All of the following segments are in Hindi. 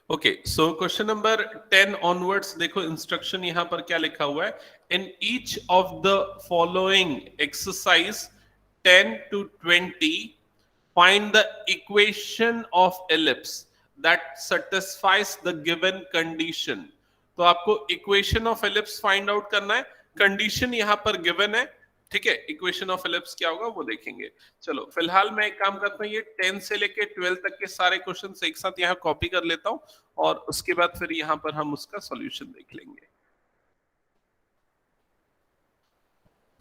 Okay, so question number 10 onwards देखो इंस्ट्रक्शन यहां पर क्या लिखा हुआ है। In each of the following exercise 10 to 20 find the equation of ellipse that satisfies the given condition. तो आपको equation of ellipse find out करना है, कंडीशन यहां पर गिवन है। ठीक है, इक्वेशन ऑफ एलिप्स क्या होगा वो देखेंगे। चलो फिलहाल मैं एक काम करता हूँ, ये 10 से लेके 12 तक के सारे क्वेश्चंस एक साथ यहाँ कॉपी कर लेता हूँ और उसके बाद फिर यहाँ पर हम उसका सॉल्यूशन देख लेंगे।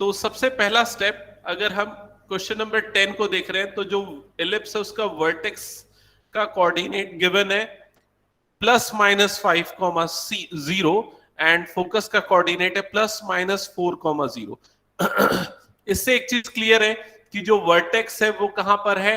तो सबसे पहला स्टेप, अगर हम क्वेश्चन नंबर 10 को देख रहे हैं तो जो एलिप्स है उसका वर्टेक्स का कोऑर्डिनेट गिवन है +-5, 0 एंड फोकस का कोऑर्डिनेट है +-4, 0। इससे एक चीज क्लियर है कि जो वर्टेक्स है वो कहां पर है,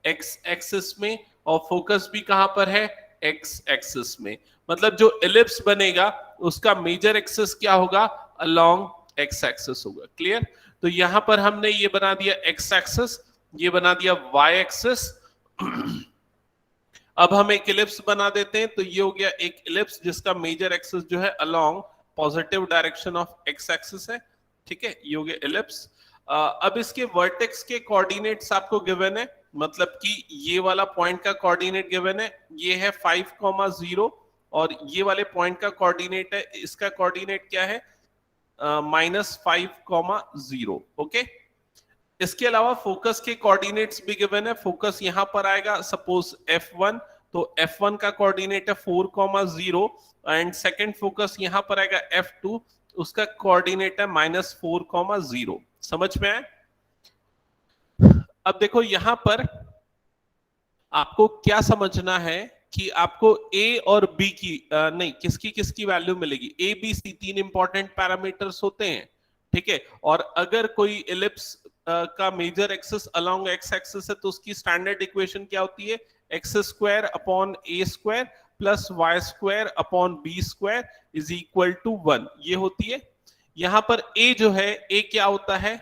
एक्स एक्सिस में, और फोकस भी कहां पर है, एक्स एक्सिस में। मतलब जो एलिप्स बनेगा उसका मेजर एक्सिस क्या होगा, अलोंग एक्स एक्सिस होगा। क्लियर? तो यहां पर हमने ये बना दिया एक्स एक्सिस, ये बना दिया वाई एक्सिस। अब हम एक इलिप्स बना देते हैं, तो ये हो गया एक इलिप्स जिसका मेजर एक्सिस जो है along positive direction of x axis है। ठीक है, ये हो गया इलिप्स। अब इसके वर्टेक्स के कोऑर्डिनेट्स आपको गिवन है, मतलब कि ये वाला पॉइंट का कोऑर्डिनेट गिवन है, ये है 5, 0, और ये वाले पॉइंट का कोऑर्डिनेट है, इसका कोऑर्डिनेट क्या है, -5, 0। ओके, इसके अलावा फोकस के कोऑर्डिनेट्स भी गिवन है। फोकस यहां पर आएगा सपोज F1, तो F1 का कोऑर्डिनेट है 4, 0 एंड सेकंड फोकस यहां पर आएगा F2, उसका कोऑर्डिनेट है -4, 0। समझ में आए? अब देखो यहां पर आपको क्या समझना है कि आपको ए और बी की नहीं, किसकी किसकी वैल्यू मिलेगी। A b c 3 important parameters होते हैं। ठीक है, और अगर कोई इलिप्स का major axis along x axis है तो उसकी स्टैंडर्ड इक्वेशन क्या होती है, x² upon a² plus y² upon b² is equal to 1, ये होती है। यहां पर a जो है, a क्या होता है,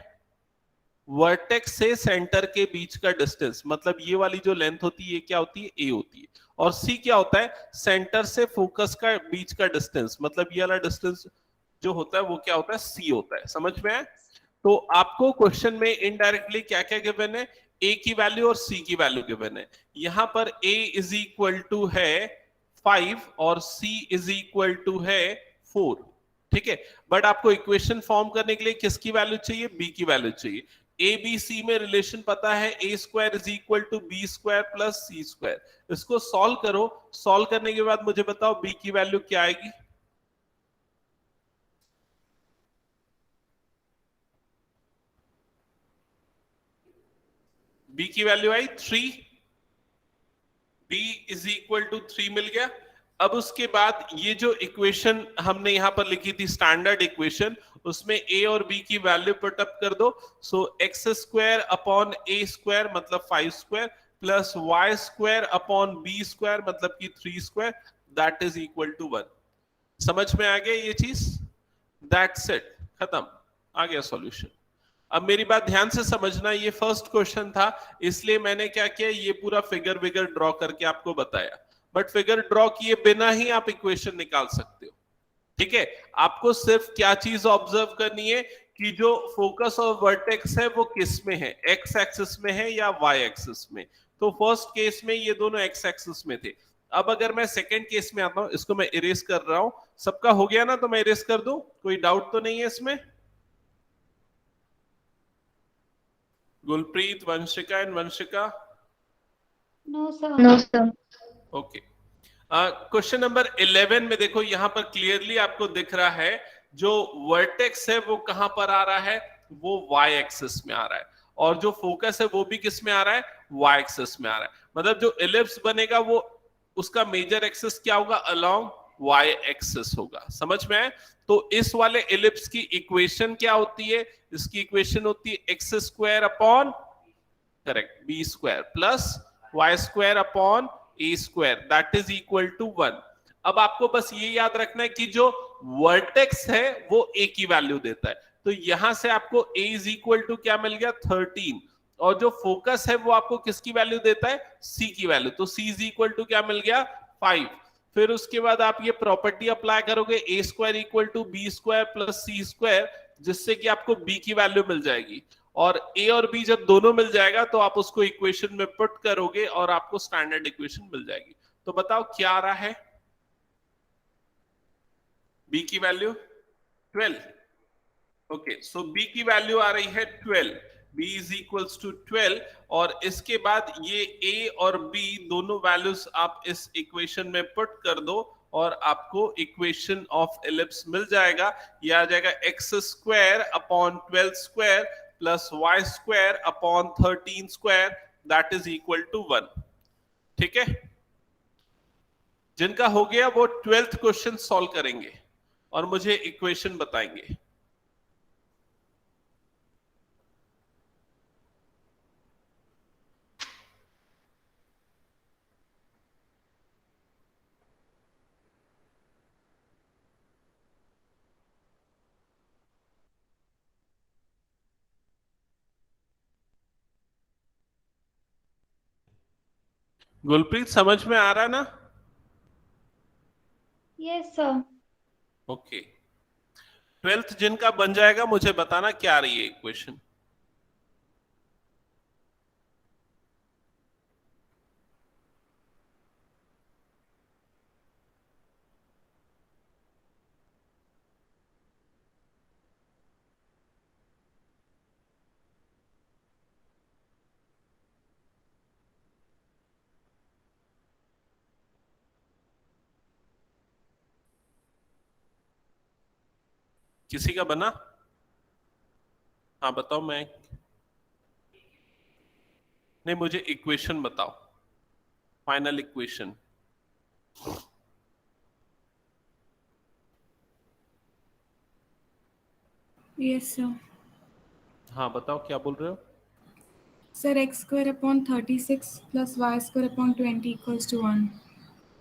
वर्टेक्स से सेंटर के बीच का डिस्टेंस, मतलब ये वाली जो लेंथ होती है ये क्या होती है, ए होती है। और सी क्या होता है, सेंटर से फोकस का बीच का डिस्टेंस, मतलब ये वाला डिस्टेंस जो होता है वो क्या होता है, सी होता है। समझ में आए? तो आपको क्वेश्चन में इनडायरेक्टली क्या क्या गिवन है, ए की वैल्यू और सी की वैल्यू गिवन है। यहां पर ए इज इक्वल टू है 5 और सी इज इक्वल टू है 4। ठीक है, बट आपको इक्वेशन फॉर्म करने के लिए किसकी वैल्यू चाहिए, बी की वैल्यू चाहिए। ए बी सी में रिलेशन पता है, a² is equal to b² plus c²। इसको सॉल्व करो, सॉल्व करने के बाद मुझे बताओ b की वैल्यू क्या आएगी। b की वैल्यू आई 3, b इज इक्वल टू 3 मिल गया। अब उसके बाद ये जो इक्वेशन हमने यहां पर लिखी थी स्टैंडर्ड इक्वेशन, उसमें a और b की वैल्यू पुटअप कर दो। सो x² अपॉन a² मतलब 5² प्लस y² अपॉन b² मतलब कि 3² दैट इज इक्वल टू 1। समझ में आ गया ये चीज? दैट्स इट, खत्म, आ गया सॉल्यूशन। अब मेरी बात ध्यान से समझना, ये फर्स्ट क्वेश्चन था इसलिए मैंने क्या किया, ये पूरा फिगर विगर ड्रॉ करके आपको बताया, बट फिगर ड्रॉ किए बिना ही आप इक्वेशन निकाल सकते हो। ठीक है, आपको सिर्फ क्या चीज ऑब्जर्व करनी है कि जो फोकस और वर्टेक्स है वो किस में है, एक्स एक्सिस में है या वाई एक्सिस में। तो फर्स्ट केस में ये दोनों एक्स एक्सिस में थे। अब अगर मैं सेकंड केस में आता हूं, इसको मैं इरेज कर रहा हूं, सबका हो गया ना, तो मैं इरेज कर दूं, कोई डाउट तो नहीं है इसमें? Gulpreet, Vanshika and Vanshika, no sir. No sir. Okay. Question number 11 में देखो यहां पर क्लियरली आपको दिख रहा है जो वर्टेक्स है वो कहां पर आ रहा है, वो वाई एक्सिस में आ रहा है, और जो फोकस है वो भी किस में आ रहा है, वाई एक्सिस में आ रहा है। मतलब जो इलिप्स बनेगा वो उसका मेजर एक्सिस क्या होगा, अलोंग वाई एक्सिस होगा। समझ में आए? तो इस वाले इलिप्स की इक्वेशन क्या होती है, इसकी इक्वेशन होती है x² upon, correct, b² plus y² upon a² that is equal to 1। अब आपको बस ये याद रखना है कि जो वर्टेक्स है वो a की वैल्यू देता है, तो यहां से आपको a इज इक्वल टू क्या मिल गया, 13, और जो फोकस है वो आपको किसकी वैल्यू देता है, c की वैल्यू, तो c इज इक्वल टू क्या मिल गया, 5। फिर उसके बाद आप ये प्रॉपर्टी अप्लाई करोगे A square equal to B square plus C square, जिससे कि आपको बी की वैल्यू मिल जाएगी। और ए और बी जब दोनों मिल जाएगा तो आप उसको इक्वेशन में पुट करोगे और आपको स्टैंडर्ड इक्वेशन मिल जाएगी। तो बताओ क्या आ रहा है? बी की वैल्यू 12। ओके, सो बी की वैल्यू आ रही है 12, b इज इक्वल्स टू 12। और इसके बाद ये a और b दोनों वैल्यूज आप इस इक्वेशन में पुट कर दो और आपको इक्वेशन ऑफ एलिप्स मिल जाएगा। ये आ जाएगा x square upon 12 square plus y square upon 13 square that is equal to 1। ठीक है, जिनका हो गया वो 12th क्वेश्चन सॉल्व करेंगे और मुझे इक्वेशन बताएंगे। गुलप्रीत समझ में आ रहा है ना? Yes, sir. ओके, 12th जिनका बन जाएगा मुझे बताना क्या आ रही है इक्वेशन। किसी का बना? हाँ बताओ। मैं नहीं, मुझे इक्वेशन बताओ, फाइनल इक्वेशन। Yes sir. हाँ बताओ क्या बोल रहे हो? Sir x square upon 36 plus y square upon 20 equals to 1।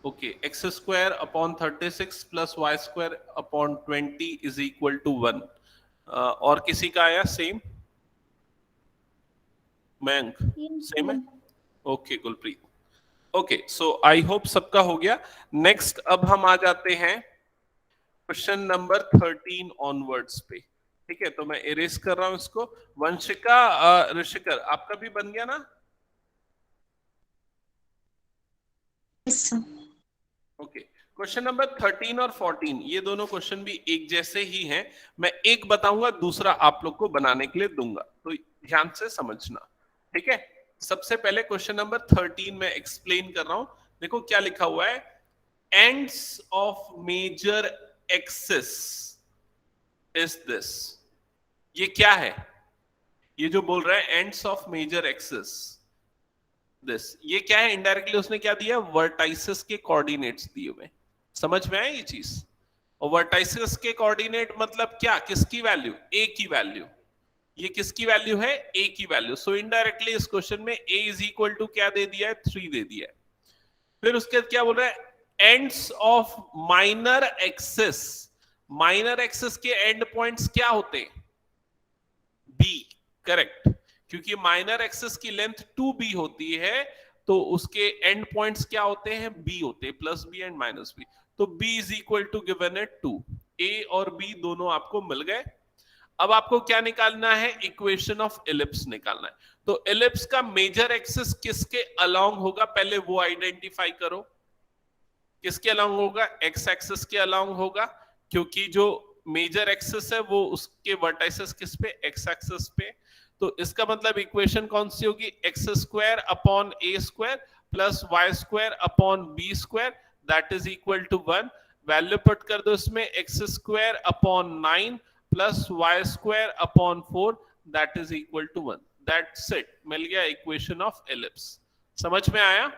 Okay, x square upon 36 plus y square upon 20 is equal to 1। और किसी का आया सेम? मयंक Yes, सेम है? sir. Okay Gulpreet. Okay, so I hope सबका हो गया। नेक्स्ट अब हम आ जाते हैं क्वेश्चन नंबर 13 ऑनवर्ड्स पे। ठीक है, तो मैं इरेज कर रहा हूं इसको। वंशिका, ऋषिकर आपका भी बन गया ना? Yes, sir. Okay, question number 13 और 14 ये दोनों क्वेश्चन भी एक जैसे ही हैं। मैं एक बताऊंगा, दूसरा आप लोग को बनाने के लिए दूंगा, तो ध्यान से समझना। ठीक है, सबसे पहले क्वेश्चन नंबर 13 में एक्सप्लेन कर रहा हूं। देखो क्या लिखा हुआ है, ends of major axis is this. ये क्या है? ये जो बोल रहा है ends of major axis this, ये क्या है? इनडायरेक्टली उसने क्या दिया? वर्टाइसिस के कोऑर्डिनेट्स दिए हुए। समझ में आया ये चीज? और वर्टाइसिस के कोऑर्डिनेट मतलब क्या? किसकी वैल्यू? ए की वैल्यू। ये किसकी वैल्यू है? ए की वैल्यू। सो इनडायरेक्टली इस क्वेश्चन में ए इज इक्वल टू क्या दे दिया है? 3 दे दिया है। फिर उसके बाद क्या बोल रहा है? Ends of minor axis. Minor axis के एंड पॉइंट्स क्या होते हैं? बी। करेक्ट, क्योंकि माइनर एक्सिस की लेंथ 2b होती है, तो उसके एंड पॉइंट्स क्या होते हैं? बी होते हैं, plus b and minus b. तो b is equal to given है 2। a और b दोनों आपको मिल गए। अब आपको क्या निकालना है? इक्वेशन ऑफ एलिप्स निकालना है। तो एलिप्स का मेजर एक्सिस किसके अलोंग होगा, पहले वो आइडेंटिफाई करो। किसके अलोंग होगा? एक्स एक्सिस के अलोंग होगा, क्योंकि जो मेजर एक्सिस है वो उसके वर्टाइसेस किस पे? एक्स एक्सिस पे। तो इसका मतलब इक्वेशन कौन सी होगी? X square upon a square plus y square upon b square that is equal to 1। Value put कर दो इसमें, x square upon 9 plus y square upon 4 that is equal to 1। That's it, मिल गया इक्वेशन ऑफ एलिप्स। समझ में आया?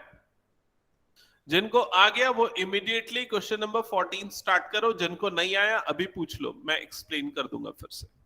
जिनको आ गया वो इमीडिएटली क्वेश्चन नंबर 14 स्टार्ट करो, जिनको नहीं आया अभी पूछ लो, मैं एक्सप्लेन कर दूंगा फिर से।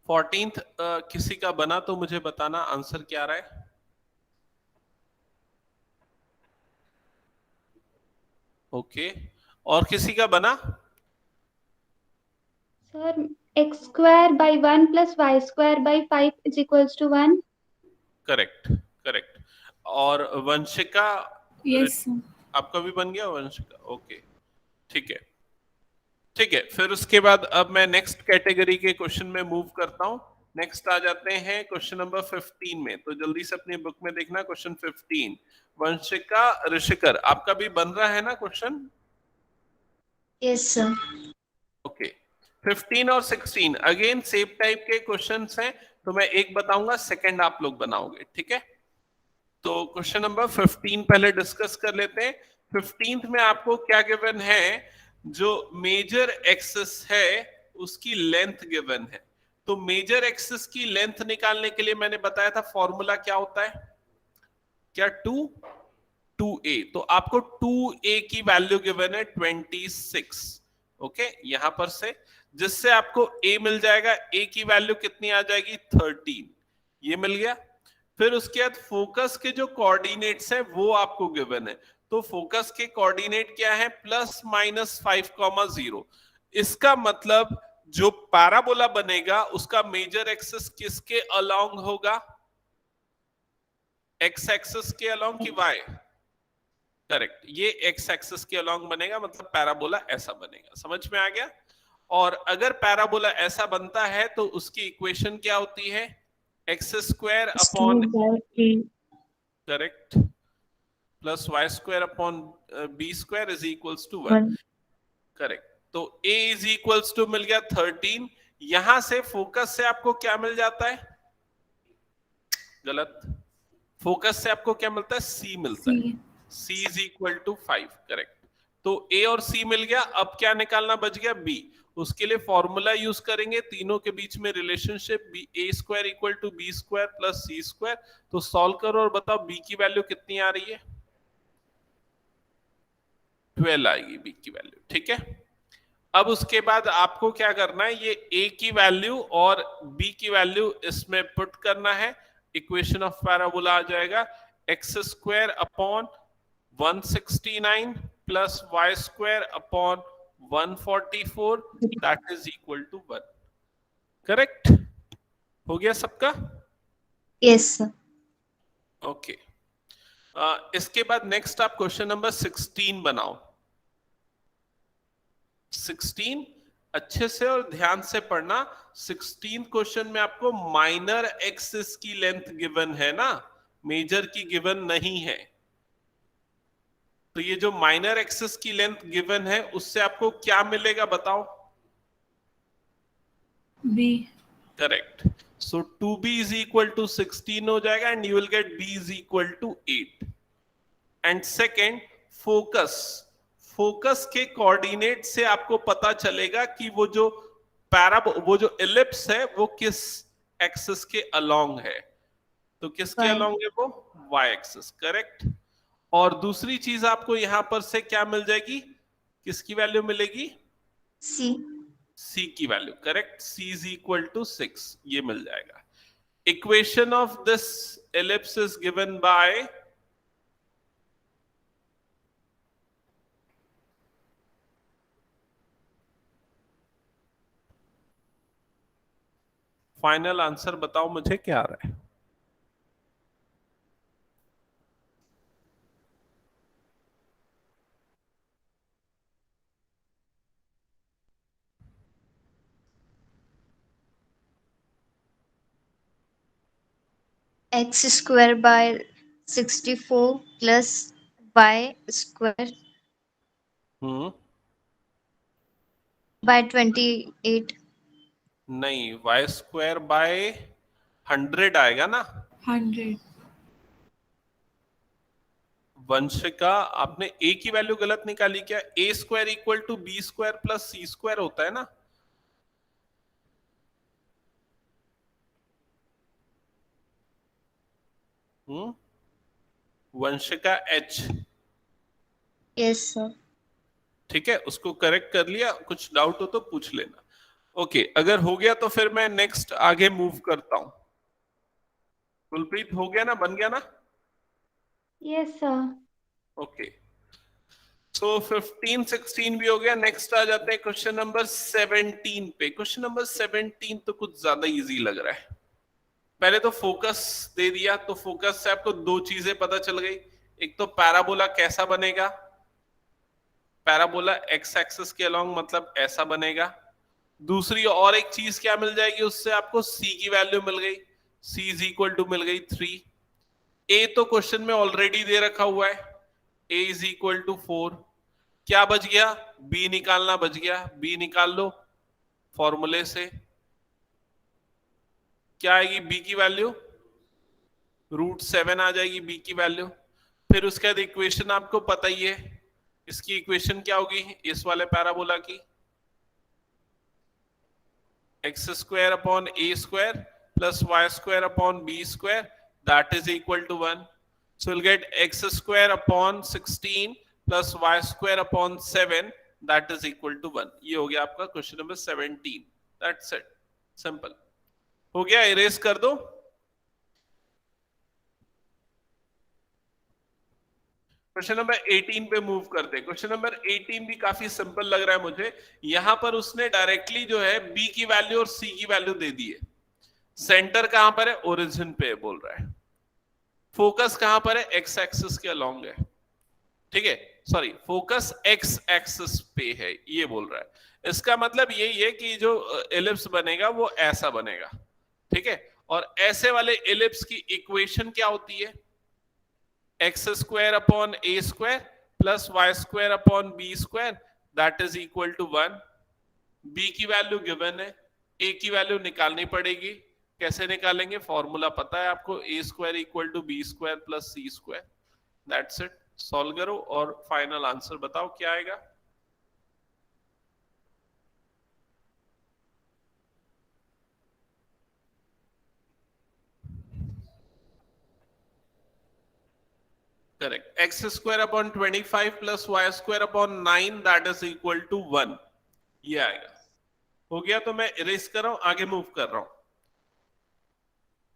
14th किसी का बना तो मुझे बताना आंसर क्या आ रहा है। ओके, और किसी का बना? Sir x square by 1 plus y square by 5 is equals to 1। Correct, correct. और वंशिका, Yes, sir. आपका भी बन गया वंशिका? ओके, ठीक है, ठीक है। फिर उसके बाद अब मैं नेक्स्ट कैटेगरी के क्वेश्चन में मूव करता हूं। नेक्स्ट आ जाते हैं क्वेश्चन नंबर 15 में, तो जल्दी से अपनी बुक में देखना क्वेश्चन 15। वंशिका, ऋषिकर, आपका भी बन रहा है ना क्वेश्चन? Yes sir. ओके, 15 और 16 अगेन सेम टाइप के क्वेश्चंस हैं, तो मैं एक बताऊंगा, सेकंड आप लोग बनाओगे, ठीक है? तो क्वेश्चन नंबर 15 पहले डिस्कस कर लेते हैं। 15th में आपको क्या गिवन है? जो मेजर एक्सिस है उसकी लेंथ गिवन है। तो मेजर एक्सिस की लेंथ निकालने के लिए मैंने बताया था फॉर्मूला क्या होता है, क्या 2a। तो आपको 2a की वैल्यू गिवन है 26। ओके, यहां पर से जिससे आपको a मिल जाएगा, a की वैल्यू कितनी आ जाएगी 13, ये मिल गया। फिर उसके बाद फोकस के जो कोऑर्डिनेट्स हैं वो आपको गिवन है। तो फोकस के कोऑर्डिनेट क्या है? +-5,0। इसका मतलब जो पैराबोला बनेगा उसका मेजर एक्सिस किसके अलोंग होगा? एक्स एक्सिस के अलोंग की वाई? करेक्ट, ये एक्स एक्सिस के अलोंग बनेगा, मतलब पैराबोला ऐसा बनेगा। समझ में आ गया? और अगर पैराबोला ऐसा बनता है तो उसकी इक्वेशन क्या होती है? X square upon, correct, plus y square upon b square is equals to 1। Correct, तो a इज इक्वल्स टू मिल गया 13। यहां से फोकस से आपको क्या मिल जाता है? गलत, फोकस से आपको क्या मिलता है? c मिलता है। C. c is equal to 5, correct. तो a और c मिल गया, अब क्या निकालना बच गया? b। उसके लिए फॉर्मूला यूज करेंगे, तीनों के बीच में relationship a square equal to B square plus C square. तो सॉल्व करो और बताओ b की वैल्यू कितनी आ रही है? 12 आएगी b की वैल्यू, ठीक है। अब उसके बाद आपको क्या करना है? ये a की वैल्यू और b की वैल्यू इसमें पुट करना है। इक्वेशन ऑफ पैराबोला आ जाएगा x square upon 169 plus y square upon 144 that is equal to 1। Correct हो गया सबका? Yes sir. ओके, इसके बाद नेक्स्ट आप क्वेश्चन नंबर 16 बनाओ। 16 अच्छे से और ध्यान से पढ़ना। 16 क्वेश्चन में आपको माइनर एक्सिस की लेंथ गिवन है ना, मेजर की गिवन नहीं है। तो ये जो माइनर एक्सिस की लेंथ गिवन है उससे आपको क्या मिलेगा बताओ? B. Correct, so 2b is equal to 16 हो जाएगा and you will get b is equal to 8। And second, focus, focus के कोऑर्डिनेट से आपको पता चलेगा कि वो जो वो जो एलिप्स है वो किस एक्सिस के अलोंग है। तो किसके Y. अलोंग है वो? Y axis, correct. और दूसरी चीज आपको यहां पर से क्या मिल जाएगी? किसकी वैल्यू मिलेगी? C. c की value, correct, c is equal to 6, ये मिल जाएगा। Equation of this ellipse is given by final answer बताओ मुझे क्या आ रहा है? X square by 64 plus Y square by 28। नहीं, वाई स्क्वायर बाय 100 आएगा ना। 100. वंशिका, आपने a की वैल्यू गलत निकाली क्या? a square equal to B square plus C square होता है ना। Vanshika h, yes sir. ठीक है, उसको करेक्ट कर लिया, कुछ डाउट हो तो पूछ लेना। ओके, अगर हो गया तो फिर मैं नेक्स्ट आगे मूव करता हूं। कुलप्रीत, हो गया ना, बन गया ना? Yes sir. ओके, सो 15 16 भी हो गया। नेक्स्ट आ जाते हैं क्वेश्चन नंबर 17 पे। क्वेश्चन नंबर 17 तो कुछ ज्यादा इजी लग रहा है। पहले तो फोकस दे दिया, तो फोकस से आपको दो चीजें पता चल गई। एक तो पैराबोला कैसा बनेगा, पैराबोला एक्स एक्सिस के अलोंग मतलब ऐसा बनेगा। दूसरी और एक चीज क्या मिल जाएगी उससे आपको, सी की वैल्यू मिल गई, सी इज इक्वल टू मिल गई 3। ए तो क्वेश्चन में ऑलरेडी दे रखा हुआ है, ए इज इक्वल टू 4। क्या बच गया, बी निकालना बच गया। बी निकाल लो फॉर्मूले से। क्या आएगी बी की वैल्यू, √7 आ जाएगी बी की वैल्यू। फिर उसके बाद इक्वेशन आपको पता ही है, इसकी इक्वेशन क्या होगी इस वाले पैराबोला की, x² upon a² plus y² upon b² that is equal to 1। So will get x² upon 16 plus y² upon 7 that is equal to 1। ये हो गया आपका question number 17। That's it, simple हो गया। इरेज कर दो। क्वेश्चन नंबर 18 पे मूव करते हैं। क्वेश्चन नंबर 18 भी काफी सिंपल लग रहा है मुझे। यहां पर उसने डायरेक्टली जो है बी की वैल्यू और सी की वैल्यू दे दी है। सेंटर कहां पर है, ओरिजिन पे बोल रहा है। फोकस कहां पर है, एक्स एक्सिस के अलोंग है, ठीक है। सॉरी, फोकस एक्स एक्सिस पे है ये बोल रहा है। इसका मतलब यही है कि जो एलिप्स बनेगा वो ऐसा बनेगा, ठीक है। और ऐसे वाले एलिप्स की इक्वेशन क्या होती है, x² upon a² plus y² upon b² that is equal to 1। b की वैल्यू गिवन है, a की वैल्यू निकालनी पड़ेगी। कैसे निकालेंगे, फॉर्मूला पता है आपको, a² equal to b² plus c²। That's it, solve करो और फाइनल आंसर बताओ क्या आएगा। Correct, x² upon 25 plus y² upon 9 that is equal to 1, ये आएगा। हो गया, तो मैं इरेज कर रहा हूं, आगे मूव कर रहा हूं।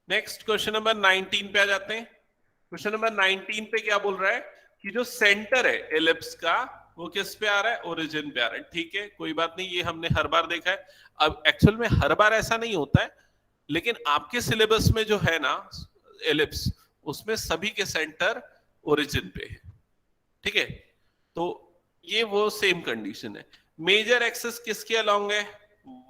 नेक्स्ट क्वेश्चन नंबर 19 पे आ जाते हैं। क्वेश्चन नंबर 19 पे क्या बोल रहा है कि जो सेंटर है एलिप्स का वो किस पे आ रहा है, ओरिजिन पे आ रहा है। ठीक है, कोई बात नहीं, ये हमने हर बार देखा है। अब एक्चुअल में हर बार ऐसा नहीं होता है, लेकिन आपके सिलेबस में जो है ना एलिप्स, उसमें सभी के सेंटर ओरिजिन पे है, ठीक है। तो ये वो सेम कंडीशन है। मेजर एक्सिस किसके अलोंग है,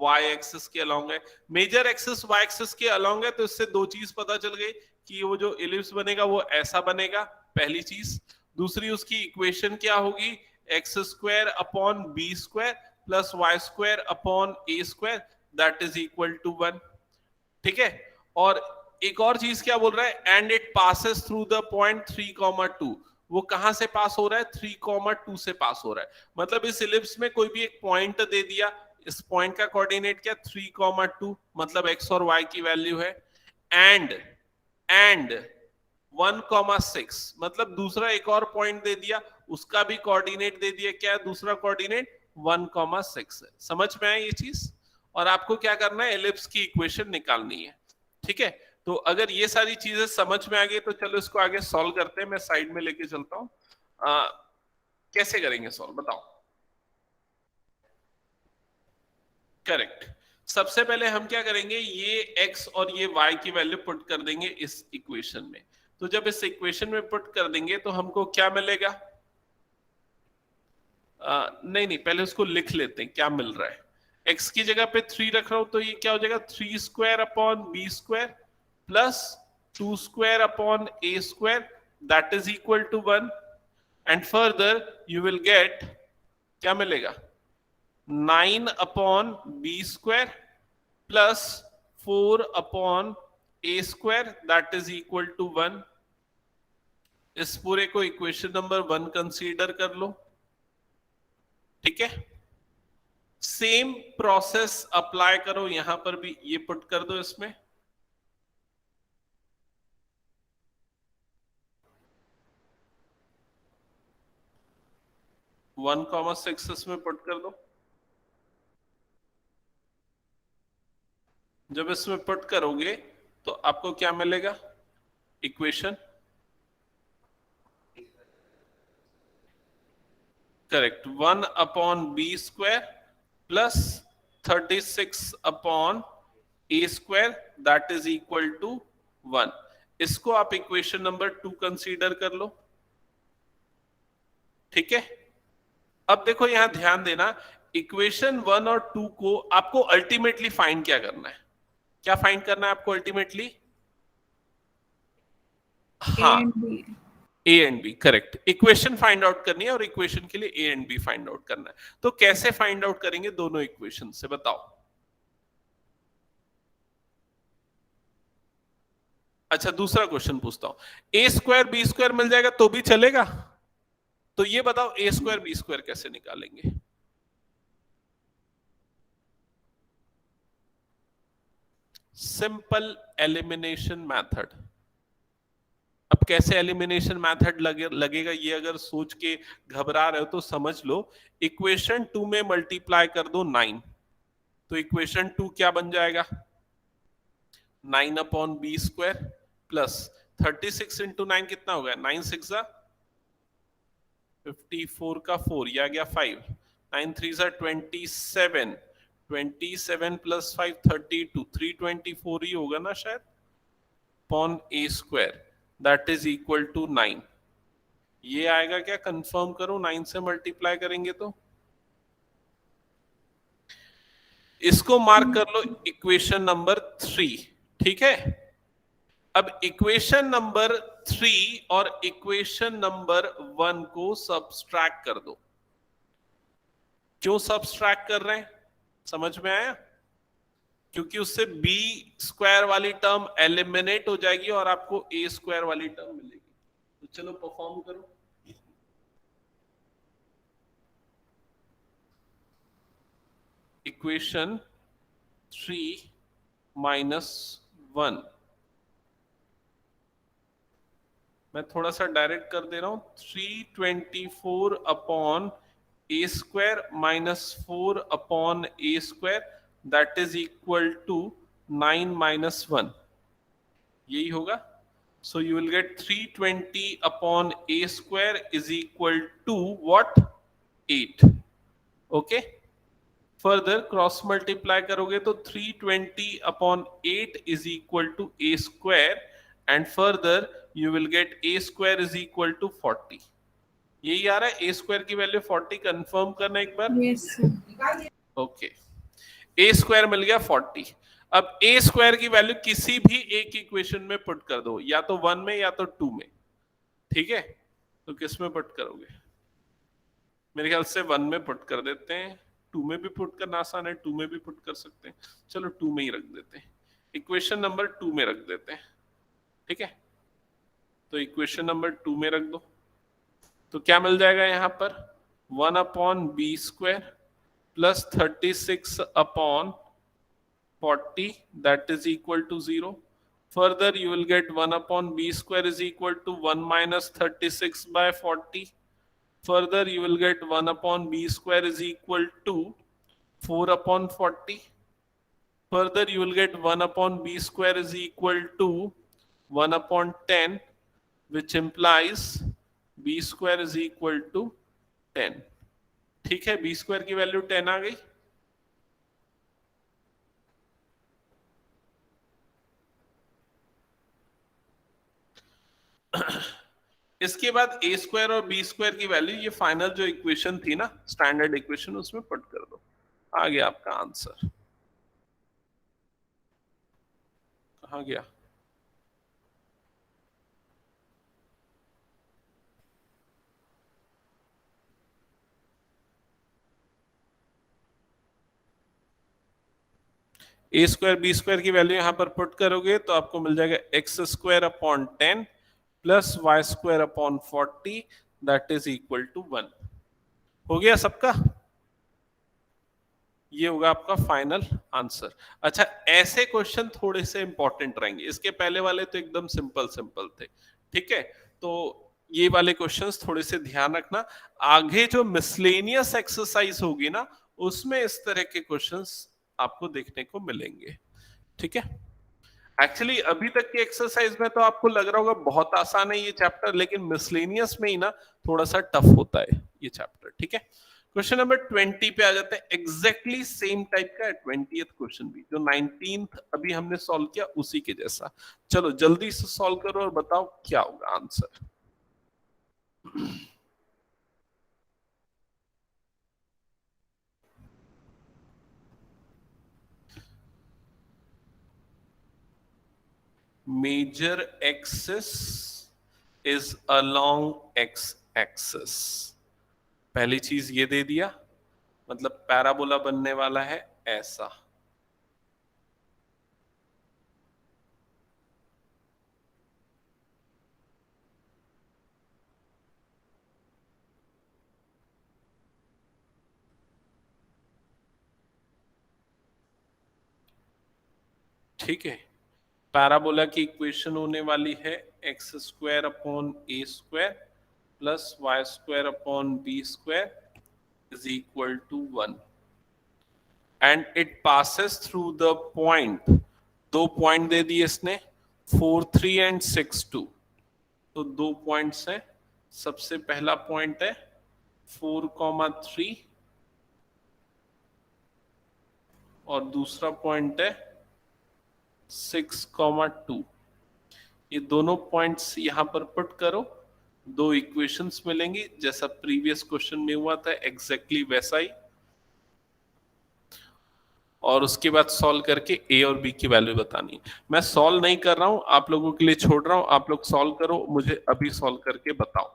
वाई एक्सिस के अलोंग है। मेजर एक्सिस वाई एक्सिस के अलोंग है, तो इससे दो चीज पता चल गई कि वो जो इलिप्स बनेगा वो ऐसा बनेगा, पहली चीज। दूसरी, उसकी इक्वेशन क्या होगी, x² upon b² plus y² upon a² that is equal to 1, ठीक है। और एक और चीज क्या बोल रहा है, and it passes through the point 3,2। वो कहां से पास हो रहा है, 3,2 से पास हो रहा है। मतलब इस इलिप्स में कोई भी एक पॉइंट दे दिया, इस पॉइंट का कोऑर्डिनेट क्या, 3,2, मतलब x और y की वैल्यू है। एंड 1,6, मतलब दूसरा एक और पॉइंट दे दिया, उसका भी कोऑर्डिनेट दे दिया, क्या है दूसरा कोऑर्डिनेट, 1,6 है। समझ में आया ये चीज। और आपको क्या करना है, एलिप्स की इक्वेशन निकालनी है, ठीक है। तो अगर ये सारी चीजें समझ में आ गई तो चलो इसको आगे सॉल्व करते हैं। मैं साइड में लेके चलता हूं। कैसे करेंगे सॉल्व, बताओ। करेक्ट, सबसे पहले हम क्या करेंगे, ये x और ये y की वैल्यू पुट कर देंगे इस इक्वेशन में। तो जब इस इक्वेशन में पुट कर देंगे तो हमको क्या मिलेगा, नहीं नहीं, पहले उसको लिख लेते हैं क्या मिल रहा है। x की जगह पे 3 रख रहा हूं, तो ये क्या हो जाएगा, 3² upon b² plus 2² upon a² that is equal to 1। And further you will get, क्या मिलेगा, 9 upon b² plus 4 upon a² that is equal to 1। इस पूरे को इक्वेशन नंबर 1 कंसीडर कर लो, ठीक है। सेम प्रोसेस अप्लाई करो, यहां पर भी ये पुट कर दो इसमें। वन कॉमा सिक्स इसमें पुट कर दो। जब इसमें पुट करोगे तो आपको क्या मिलेगा? Equation, correct, 1 upon b square plus 36 upon a square that is equal to 1। इसको आप इक्वेशन नंबर 2 कंसीडर कर लो। ठीक है, अब देखो यहां ध्यान देना, इक्वेशन 1 और 2 को आपको अल्टीमेटली फाइंड क्या करना है? क्या फाइंड करना है आपको अल्टीमेटली? A हाँ, and B. A and b, correct, equation find out करनी है और इक्वेशन के लिए a and b find out करना है। तो कैसे फाइंड आउट करेंगे दोनों इक्वेशन से, बताओ? अच्छा, दूसरा क्वेश्चन पूछता हूं, ए स्क्वायर बी स्क्वायर मिल जाएगा तो भी चलेगा? तो ये बताओ ए स्क्वायर बी स्क्वायर कैसे निकालेंगे? Simple elimination method. अब कैसे एलिमिनेशन मेथड लगेगा ये अगर सोच के घबरा रहे हो तो समझ लो, इक्वेशन 2 में मल्टीप्लाई कर दो 9, तो इक्वेशन 2 क्या बन जाएगा? 9 upon b square plus 36 into 9 कितना होगा? 9 6 54 का 4, ये आ गया 5, 9 3 27, 27 प्लस 5 32, 324 ही होगा ना शायद, upon a square that is equal to 9। ये आएगा क्या? कंफर्म करो, 9 से मल्टीप्लाई करेंगे तो इसको मार्क कर लो इक्वेशन नंबर 3। ठीक है, अब इक्वेशन नंबर 3 और इक्वेशन नंबर 1 को सब्सट्रैक्ट कर दो। क्यों सब्सट्रैक्ट कर रहे हैं, समझ में आया? क्योंकि उससे बी स्क्वायर वाली टर्म एलिमिनेट हो जाएगी और आपको ए स्क्वायर वाली टर्म मिलेगी। तो चलो परफॉर्म करो। इक्वेशन 3 माइनस 1, मैं थोड़ा सा डायरेक्ट कर दे रहा हूं, 324 upon a square minus 4 upon a square that is equal to 9 minus 1, यही होगा। So you will get 320 upon a square is equal to what? 8। Okay, further cross multiply करोगे तो 320 upon 8 is equal to a square and further you will get a square is equal to 40। यही आ रहा है, a square की वैल्यू 40, कंफर्म करना एक बार। Yes, sir. Okay, a square मिल गया 40। अब a स्क्वायर की वैल्यू किसी भी एक इक्वेशन में पुट कर दो, या तो 1 में या तो 2 में। ठीक है, तो किस में पुट करोगे? मेरे ख्याल से 1 में पुट कर देते हैं, 2 में भी पुट करना आसान है, 2 में भी पुट कर सकते हैं, चलो 2 में ही रख देते हैं, इक्वेशन नंबर 2 में रख देते हैं। ठीक है, तो इक्वेशन नंबर 2 में रख दो, तो क्या मिल जाएगा यहां पर? 1 upon b square plus 36 upon 40 that is equal to 0। Further you will get 1 upon b square is equal to 1 minus 36 by 40। Further you will get 1 upon b square is equal to 4 upon 40। Further you will get 1 upon b square is equal to 1 upon 10, which implies b square is equal to 10। ठीक है, b square की वैल्यू 10 आ गई। इसके बाद a स्क्वायर और b स्क्वायर की वैल्यू, ये फाइनल जो इक्वेशन थी ना, स्टैंडर्ड इक्वेशन, उसमें पुट कर दो, आ गया आपका आंसर। कहां गया? ए स्क्वायर बी स्क्वायर की वैल्यू यहां पर पुट करोगे तो आपको मिल जाएगा x square upon 10 plus y square upon 40 that is equal to 1। हो गया सबका? ये होगा आपका फाइनल आंसर। अच्छा, ऐसे क्वेश्चन थोड़े से इंपॉर्टेंट रहेंगे, इसके पहले वाले तो एकदम सिंपल सिंपल थे। ठीक है, तो ये वाले क्वेश्चंस थोड़े से ध्यान रखना। आगे जो मिसलेनियस एक्सरसाइज होगी ना, उसमें इस तरह के क्वेश्चंस आपको देखने को मिलेंगे। ठीक है। एक्चुअली अभी तक की एक्सरसाइज में तो आपको लग रहा होगा बहुत आसान है ये चैप्टर, लेकिन मिसलेनियस में ही ना थोड़ा सा टफ होता है ये चैप्टर। ठीक है, क्वेश्चन नंबर 20 पे आ जाते हैं। एग्जैक्टली सेम टाइप का है 20th क्वेश्चन भी, जो 19th अभी हमने सॉल्व किया उसी के जैसा। चलो जल्दी से सॉल्व करो और बताओ क्या होगा answer. Major axis is along x axis. पहली चीज ये दे दिया, मतलब पैराबोला बनने वाला है ऐसा। ठीक है, पैराबोला की इक्वेशन होने वाली है x square upon a square plus y square upon b square is equal to 1, and it passes through the point. दो पॉइंट दे दिए इसने 4, 3 एंड 6, 2। तो दो पॉइंट्स हैं। सबसे पहला पॉइंट है 4,3 और दूसरा पॉइंट है 6,2। ये दोनों पॉइंट्स यहां पर पुट करो, दो इक्वेशंस मिलेंगी, जैसा प्रीवियस क्वेश्चन में हुआ था एग्जैक्टली वैसा ही। और उसके बाद सॉल्व करके ए और बी की वैल्यू बतानी है। मैं सॉल्व नहीं कर रहा हूं, आप लोगों के लिए छोड़ रहा हूं, आप लोग सॉल्व करो, मुझे अभी सॉल्व करके बताओ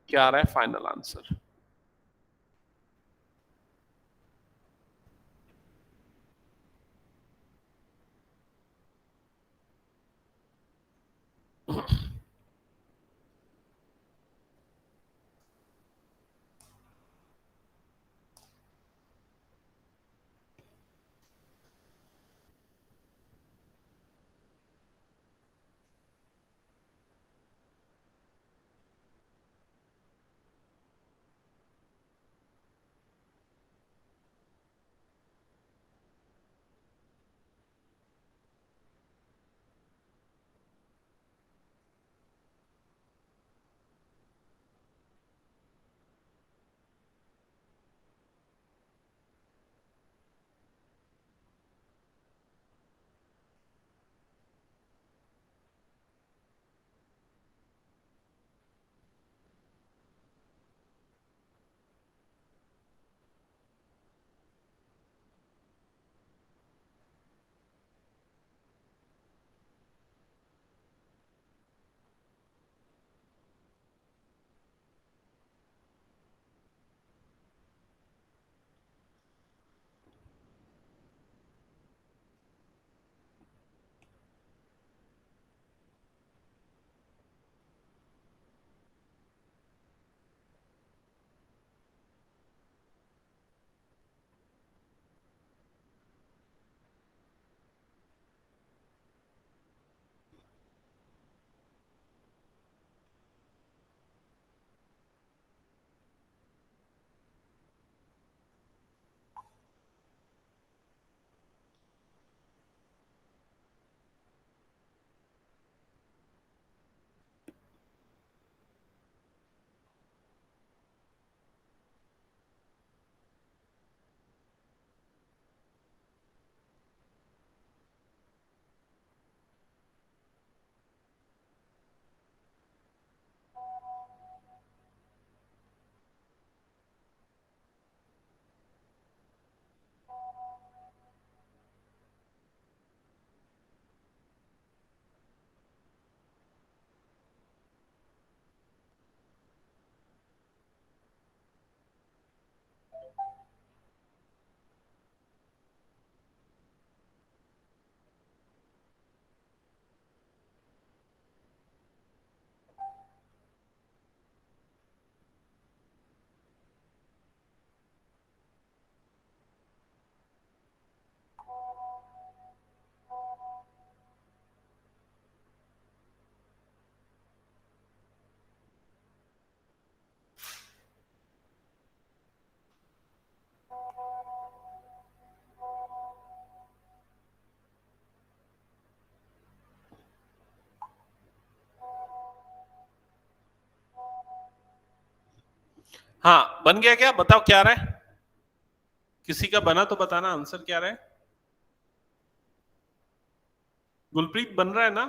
क्या आ रहा है फाइनल आंसर। हाँ बन गया क्या? बताओ क्या रहा है? किसी का बना तो बताना, आंसर क्या रहा है? गुलप्रीत बन रहा है ना?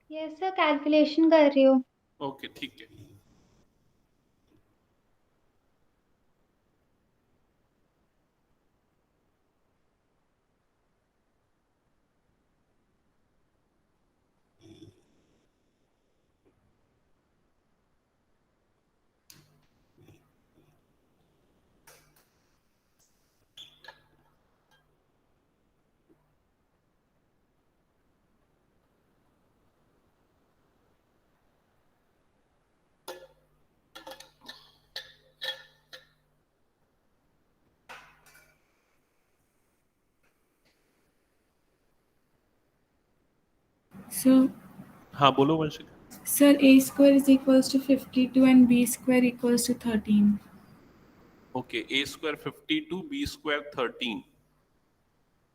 यस सर, कैलकुलेशन कर रही हूँ। ओके ठीक है। So, हाँ बोलो वंशिक। sir, a square is equals to 52 and b square equals to 13. Okay, a square 52, b square 13,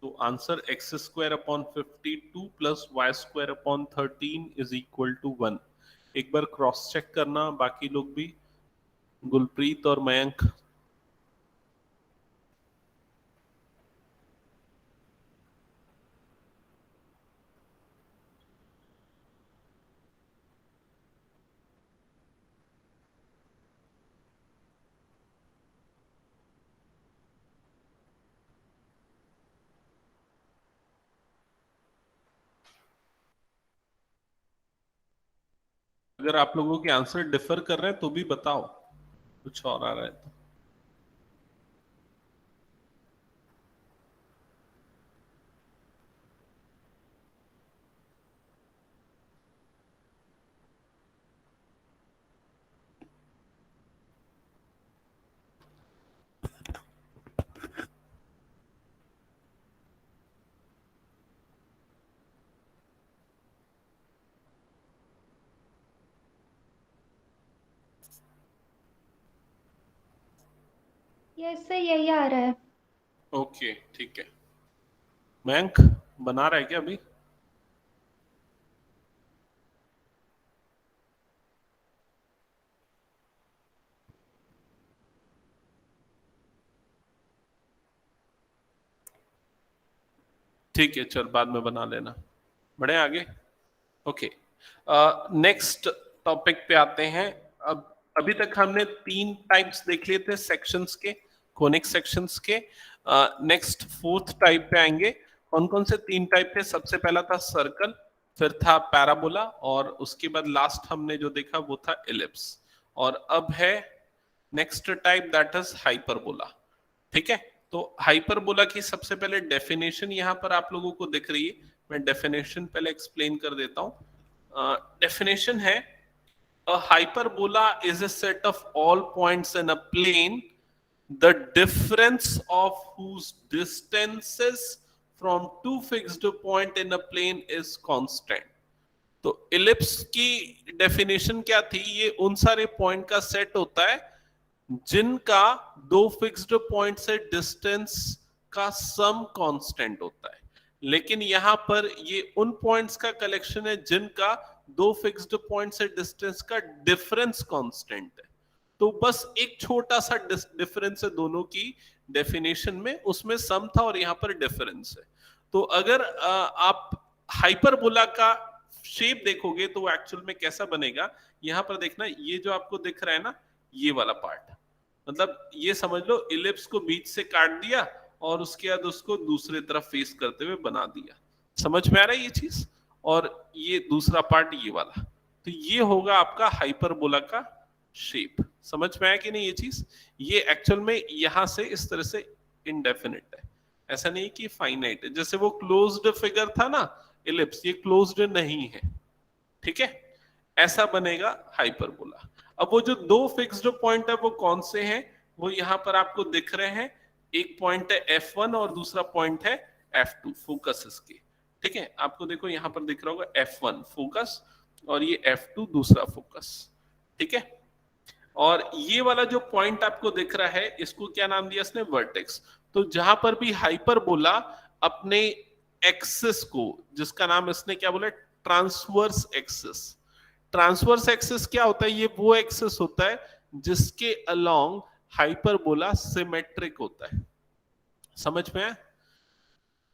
तो answer x square upon 52 plus y square upon 13 is equal to 1। एक बार क्रॉस चेक करना बाकी लोग भी, गुलप्रीत और मयंक। अगर आप लोगों के आंसर डिफर कर रहे हैं तो भी बताओ, कुछ और आ रहा है तो। यस सर, यही आ रहा है। ओके ठीक है। मयंक बना रहा है क्या अभी? ठीक है चल, बाद में बना लेना। बढ़े आगे। ओके, नेक्स्ट टॉपिक पे आते हैं। अब अभी तक हमने 3 टाइप्स देख लिए थे सेक्शंस के, कोनिक सेक्शंस के। नेक्स्ट 4th टाइप पे आएंगे। कौन कौन से 3 टाइप थे? सबसे पहला था सर्कल, फिर था पैराबोला, और उसके बाद लास्ट हमने जो देखा वो था इलिप्स। और अब है next type, that is hyperbola. ठीक है, तो हाइपरबोला की सबसे पहले डेफिनेशन यहां पर आप लोगों को दिख रही है। मैं डेफिनेशन पहले एक्सप्लेन कर देता हूं। डेफिनेशन है, a hyperbola is a set of all points in a plane, the difference of whose distances from two fixed point in a plane is constant। तो इलिप्स की डेफिनेशन क्या थी? ये उन सारे पॉइंट का सेट होता है जिनका दो फिक्स्ड पॉइंट से डिस्टेंस का सम कांस्टेंट होता है। लेकिन यहां पर ये उन पॉइंट्स का कलेक्शन है जिनका दो फिक्स्ड पॉइंट से डिस्टेंस का डिफरेंस कांस्टेंट है। तो बस एक छोटा सा डिफरेंस है दोनों की डेफिनेशन में, उसमें सम था और यहां पर डिफरेंस है। तो अगर आप हाइपरबोला का शेप देखोगे तो वो एक्चुअल में कैसा बनेगा, यहां पर देखना, ये जो आपको दिख रहा है ना, ये वाला पार्ट, मतलब ये समझ लो इलिप्स को बीच से काट दिया और उसके बाद उसको दूसरे तरफ फेस करते हुए बना दिया। समझ में आ रहा है ये चीज? और ये दूसरा पार्ट ये वाला, तो ये होगा आपका हाइपरबोला का शेप। समझ में आया कि नहीं ये चीज? ये एक्चुअल में यहां से इस तरह से इनडेफिनिट है, ऐसा नहीं कि फाइनाइट है। जैसे वो क्लोज्ड फिगर था ना इलिप्स, ये क्लोज्ड नहीं है। ठीक है, ऐसा बनेगा हाइपरबोला। अब वो जो दो फिक्स्ड पॉइंट है वो कौन से हैं? वो यहां पर आपको दिख रहे हैं। एक पॉइंट है F1 और दूसरा पॉइंट है F2, फोकस इसके। ठीक है, आपको देखो यहां पर दिख रहा होगा F1 फोकस और ये F2 दूसरा फोकस। ठीक है, और ये वाला जो पॉइंट आपको दिख रहा है इसको क्या नाम दिया इसने? वर्टेक्स। तो जहां पर भी हाइपरबोला अपने एक्सिस को, जिसका नाम इसने क्या बोला? Transverse axis. ट्रांसवर्स एक्सिस क्या होता है? ये वो एक्सिस होता है जिसके अलोंग हाइपरबोला सिमेट्रिक होता है। समझ में आया?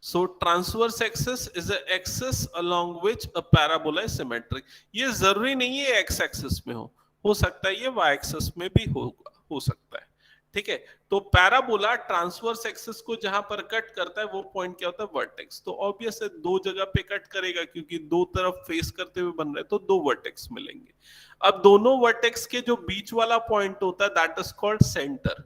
So transverse axis is an axis along which a parabola is symmetric. ये जरूरी नहीं है x axis में हो सकता है ये y axis में भी हो सकता है। ठीक है, तो पैराबोला ट्रांसवर्स एक्सिस को जहां पर कट करता है वो पॉइंट क्या होता है? वर्टेक्स। तो ऑब्वियस है दो जगह पे कट करेगा क्योंकि दो तरफ फेस करते हुए बन रहे हैं, तो दो वर्टेक्स मिलेंगे। अब दोनों वर्टेक्स के जो बीच वाला पॉइंट होता है दैट इज कॉल्ड सेंटर,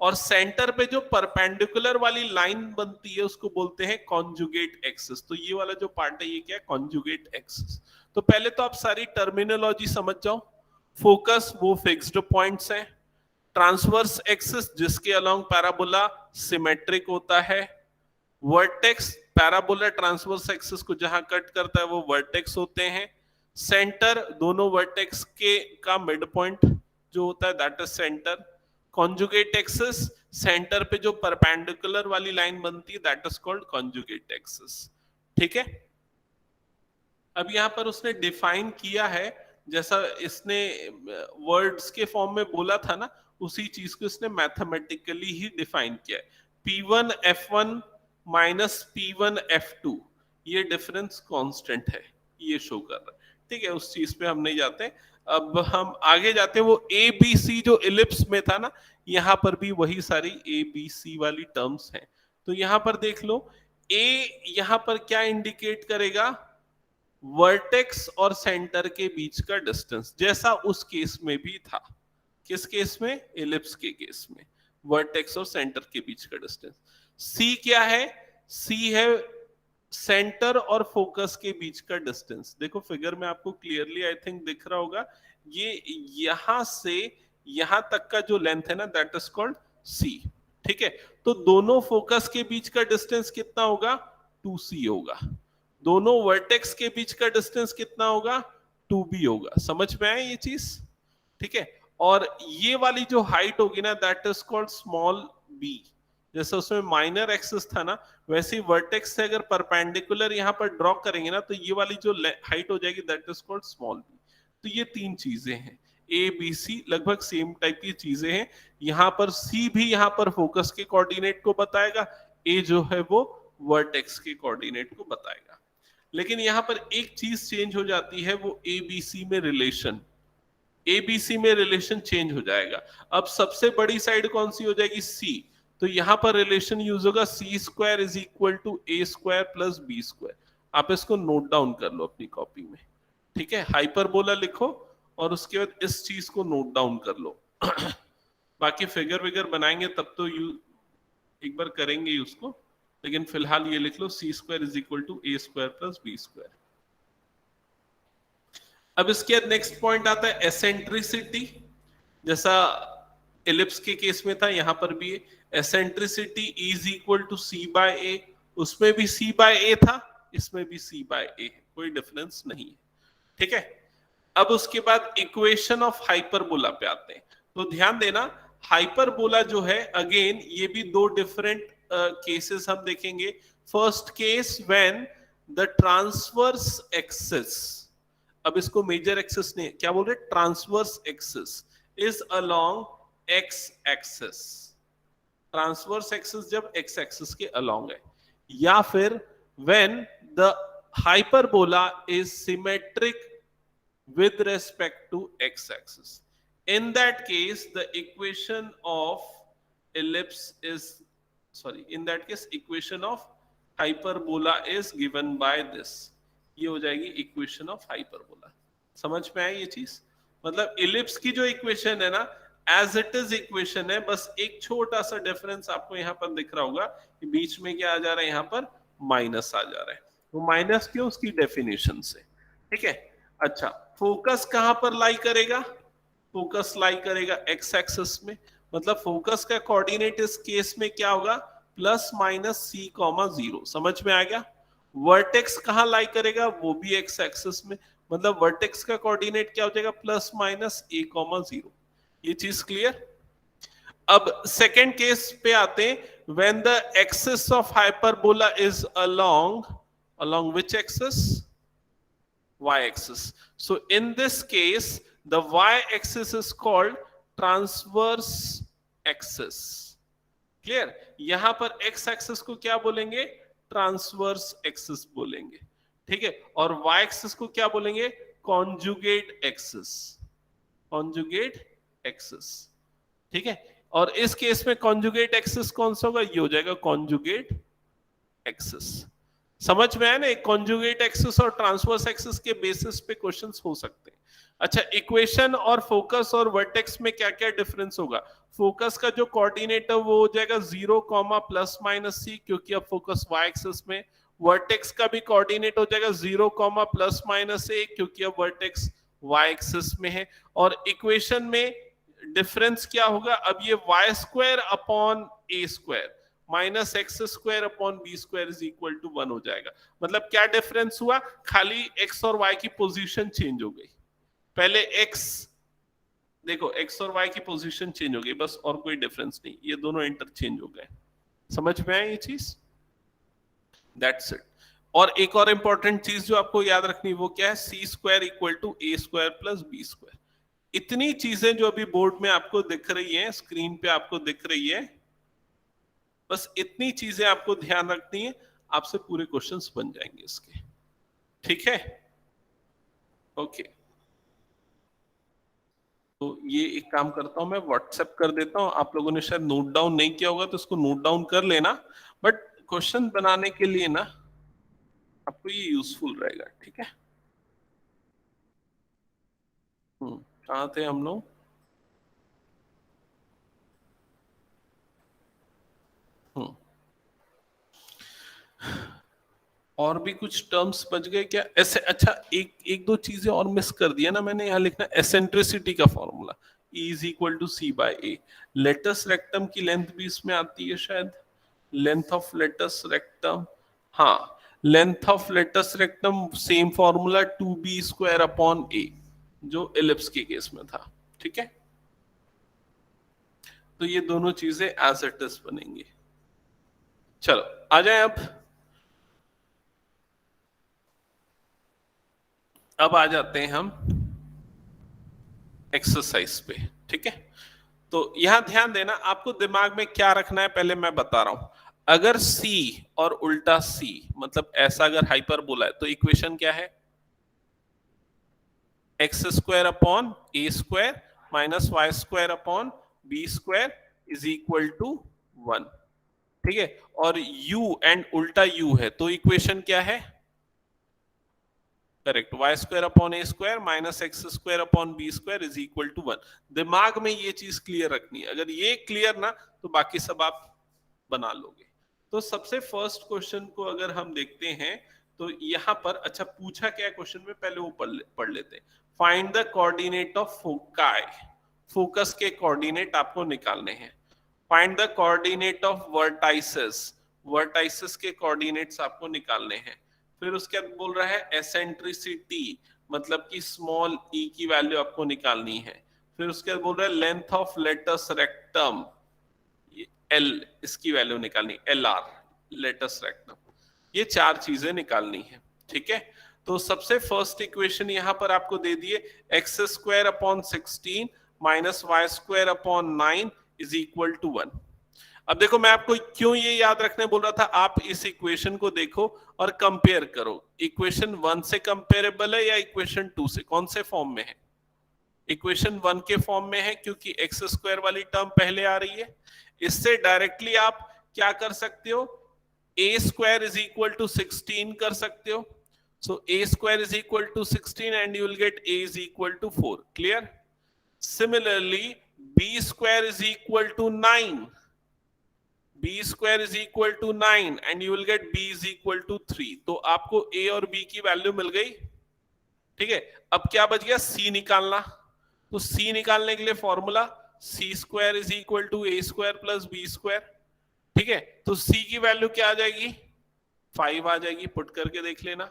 और सेंटर पे जो परपेंडिकुलर वाली लाइन बनती है उसको बोलते हैं कॉन्जुगेट एक्सिस। तो ये वाला जो पार्ट है ये क्या है? Conjugate axis. तो पहले तो आप सारी टर्मिनोलॉजी समझ जाओ। फोकस वो फिक्स्ड पॉइंट्स हैं, ट्रांसवर्स एक्सिस जिसके अलोंग पैराबोला सिमेट्रिक होता है, वर्टेक्स पैराबोला ट्रांसवर्स एक्सिस को जहां कट करता है वो वर्टेक्स होते हैं, सेंटर दोनों वर्टेक्स के का मिड पॉइंट जो होता है that is centre, conjugate axis centre पे जो परपेंडिकुलर वाली लाइन बनती है that is called conjugate axis. ठीक है, अब यहां पर उसने डिफाइन किया है जैसा इसने वर्ड्स के फॉर्म में बोला था ना, उसी चीज को इसने मैथमेटिकली ही डिफाइन किया है। P1 F1 minus P1 F2 ये डिफरेंस कांस्टेंट है, ये शो कर रहा है। ठीक है, उस चीज पे हम नहीं जाते। अब हम आगे जाते हैं, वो ए बी सी जो इलिप्स में था ना, यहां पर भी वही सारी ए बी सी वाली टर्म्स हैं। तो यहां पर देख लो, ए यहां पर क्या इंडिकेट करेगा? वर्टेक्स और सेंटर के बीच का डिस्टेंस, जैसा उस केस में भी था। किस केस में? इलिप्स के केस में वर्टेक्स और सेंटर के बीच का डिस्टेंस। सी क्या है? सी है सेंटर और फोकस के बीच का डिस्टेंस। देखो फिगर में आपको क्लियरली आई थिंक दिख रहा होगा, ये यहां से यहां तक का जो लेंथ है ना दैट इज कॉल्ड सी। ठीक है, तो दोनों फोकस के बीच का डिस्टेंस कितना होगा? 2c होगा। दोनों वर्टेक्स के बीच का डिस्टेंस कितना होगा? 2b होगा। समझ में आया ये चीज? ठीक है, और ये वाली जो हाइट होगी ना that is called small b। जैसे उसमें माइनर एक्सिस था ना, वैसे ही वर्टेक्स से अगर परपेंडिकुलर यहां पर ड्रॉ करेंगे ना तो ये वाली जो हाइट हो जाएगी that is called small b। तो ये तीन चीजें हैं, ए बी सी लगभग सेम टाइप की चीजें हैं। यहां पर सी भी यहां पर फोकस के कोऑर्डिनेट को बताएगा, ए जो है वो वर्टेक्स के कोऑर्डिनेट को बताएगा। लेकिन यहां पर एक चीज चेंज हो जाती है, वो ए बी सी में रिलेशन, एबीसी में रिलेशन चेंज हो जाएगा। अब सबसे बड़ी साइड कौन सी हो जाएगी? सी। तो यहां पर रिलेशन यूज होगा c square is equal to a square plus b square. आप इसको नोट डाउन कर लो अपनी कॉपी में। ठीक है, हाइपरबोला लिखो और उसके बाद इस चीज को नोट डाउन कर लो। बाकी फिगर विगर बनाएंगे तब तो एक बार करेंगे ही उसको, लेकिन फिलहाल ये लिख लो, c square is equal to a square plus b square. अब इसके बाद नेक्स्ट पॉइंट आता है एसेंट्रिसिटी। जैसा इलिप्स के केस में था, यहां पर भी eccentricity is equal to c by a. उसमें भी सी बाय ए था, इसमें भी सी बाय ए है, कोई डिफरेंस नहीं है। ठीक है, अब उसके बाद इक्वेशन ऑफ हाइपरबोला पे आते हैं। तो ध्यान देना, हाइपरबोला जो है अगेन ये भी दो डिफरेंट केसेस हम देखेंगे। First case when the transverse axis, अब इसको मेजर एक्सिस नहीं, क्या बोल रहे? Transverse axis is along x axis. Transverse axis जब एक्स एक्सिस के अलोंग है, या फिर when the hyperbola is symmetric with respect to x axis. In that case the equation of ellipse is in that case equation of hyperbola is given by this. ये हो जाएगी इक्वेशन ऑफ हाइपरबोला। समझ में आई ये चीज? मतलब इलिप्स की जो इक्वेशन है ना एज इट इज इक्वेशन है, बस एक छोटा सा डिफरेंस आपको यहाँ पर दिख रहा होगा कि बीच में क्या आ जा रहा है, यहाँ पर माइनस आ जा रहा है। वो माइनस क्यों? उसकी डेफिनेशन से। ठीक है, अच्छा फोकस कहां पर लाई करेगा? फोकस लाई करेगा एक्स एक्सिस में, मतलब फोकस का कोऑर्डिनेट इस केस में क्या होगा? Plus minus C comma 0। समझ में आ गया? वर्टेक्स कहां लाई करेगा? वो भी एक्स एक्सिस में, मतलब वर्टेक्स का कोऑर्डिनेट क्या हो जाएगा? प्लस माइनस ए कॉमा 0। ये चीज क्लियर? अब सेकेंड केस पे आते हैं, when the axis of hyperbola is along which axis? y-axis. So in this case, the y-axis is called transverse axis. Clear? यहां पर x-axis को क्या बोलेंगे? ट्रांसवर्स एक्सिस बोलेंगे. ठीक है? और y-axis को क्या बोलेंगे? Conjugate axis. Conjugate axis. ठीक है? और इस केस में कॉन्जुगेट एक्सिस कौन सा होगा? ये हो जाएगा कॉन्जुगेट एक्सिस. समझ में आया ना? एक कॉन्जुगेट एक्सिस और ट्रांसवर्स एक्सिस के बेसिस पे क्वेश्चंस हो सकते हैं. अच्छा, इक्वेशन और फोकस और वर्टेक्स में क्या क्या डिफरेंस होगा? फोकस का जो कोऑर्डिनेट है वो हो जाएगा 0, प्लस माइनस c, क्योंकि अब फोकस y एक्सिस में. वर्टेक्स का भी कोऑर्डिनेट हो जाएगा 0, प्लस माइनस a, क्योंकि अब वर्टेक्स y एक्सिस में है. और इक्वेशन में डिफरेंस क्या होगा? अब ये y square upon a square minus x square upon b square is equal to 1 हो जाएगा. मतलब क्या डिफरेंस हुआ? खाली x और y की पोजीशन चेंज हो गई. पहले x, देखो x और y की पोजीशन चेंज हो गई बस, और कोई डिफरेंस नहीं. ये दोनों इंटरचेंज हो गए. समझ में आया ये चीज? That's it. और एक और इंपॉर्टेंट चीज जो आपको याद रखनी, वो क्या है? C square equal to a square plus b square. इतनी चीजें जो अभी बोर्ड में आपको दिख रही है, स्क्रीन पे आपको दिख रही है, बस इतनी चीजें आपको ध्यान रखनी है. आपसे पूरे क्वेश्चंस बन जाएंगे इसके. ठीक है? ओके. तो ये एक काम करता हूं, मैं व्हाट्सएप कर देता हूं. आप लोगों ने शायद नोट डाउन नहीं किया होगा, तो इसको नोट डाउन कर लेना. बट क्वेश्चन बनाने के लिए ना आपको ये यूजफुल रहेगा. ठीक है? कहाँ थे हम लोग? और भी कुछ टर्म्स बच गए क्या ऐसे? अच्छा, एक दो चीजें और मिस कर दिया ना मैंने. यहाँ लिखना एसेंट्रिसिटी का formula, E is equal to c by a. Latus rectum की लेंथ भी इसमें आती है शायद. लेंथ ऑफ लेटस रेक्टम, हाँ, length of latus rectum same formula 2b square upon a, जो एलिप्स के केस में था. ठीक है? तो ये दोनों चीजें एज इट इज बनेंगी. चलो आ जाए अब आ जाते हैं हम एक्सरसाइज पे. ठीक है? तो यहां ध्यान देना, आपको दिमाग में क्या रखना है पहले मैं बता रहा हूं. अगर C और उल्टा C, मतलब ऐसा अगर हाइपरबोला है, तो इक्वेशन क्या है? X square upon a square minus y square upon b square is equal to 1. ठीक है? और U एंड उल्टा U है, तो इक्वेशन क्या है? Correct, y square upon a square minus x square upon b square is equal to 1. दिमाग में ये चीज क्लियर रखनी है. अगर ये क्लियर ना, तो बाकी सब आप बना लोगे. तो सबसे फर्स्ट क्वेश्चन को अगर हम देखते हैं, तो यहां पर अच्छा पूछा क्या क्वेश्चन में, पहले वो पढ़ लेते हैं. Find the coordinate of foci. Focus के कोऑर्डिनेट आपको निकालने हैं. Find the coordinate of vertices. Vertices के कोऑर्डिनेट्स आपको निकालने हैं. फिर उसके बाद बोल रहा है एसेंट्रिसिटी, मतलब कि स्मॉल e की वैल्यू आपको निकालनी है. फिर उसके बाद बोल रहा है length of latus rectum, L, इसकी वैल्यू निकालनी, LR, लेटस रेक्टम. ये चार चीजें निकालनी है. ठीक है? तो सबसे फर्स्ट इक्वेशन यहां पर आपको दे दिए, x square upon 16 minus y square upon 9 is equal to 1. अब देखो, मैं आपको क्यों ये याद रखने बोल रहा था, आप इस इक्वेशन को देखो और कंपेयर करो. इक्वेशन 1 से कंपेरेबल है या इक्वेशन 2 से? कौन से फॉर्म में है? इक्वेशन 1 के फॉर्म में है, क्योंकि एक्स स्क्वायर वाली टर्म पहले आ रही है. इससे डायरेक्टली आप क्या कर सकते हो? A square is equal to 16 कर सकते हो. So a square is equal to 16 and you will get a is equal to 4. Clear? Similarly b square is equal to 9. b square is equal to 9 and you will get b is equal to 3. तो आपको a और b की वैल्यू मिल गई. ठीक है? अब क्या बच गया? c निकालना. तो c निकालने के लिए formula c square is equal to a square plus b square. ठीक है? तो c की वैल्यू क्या आ जाएगी? 5 आ जाएगी. पुट करके देख लेना.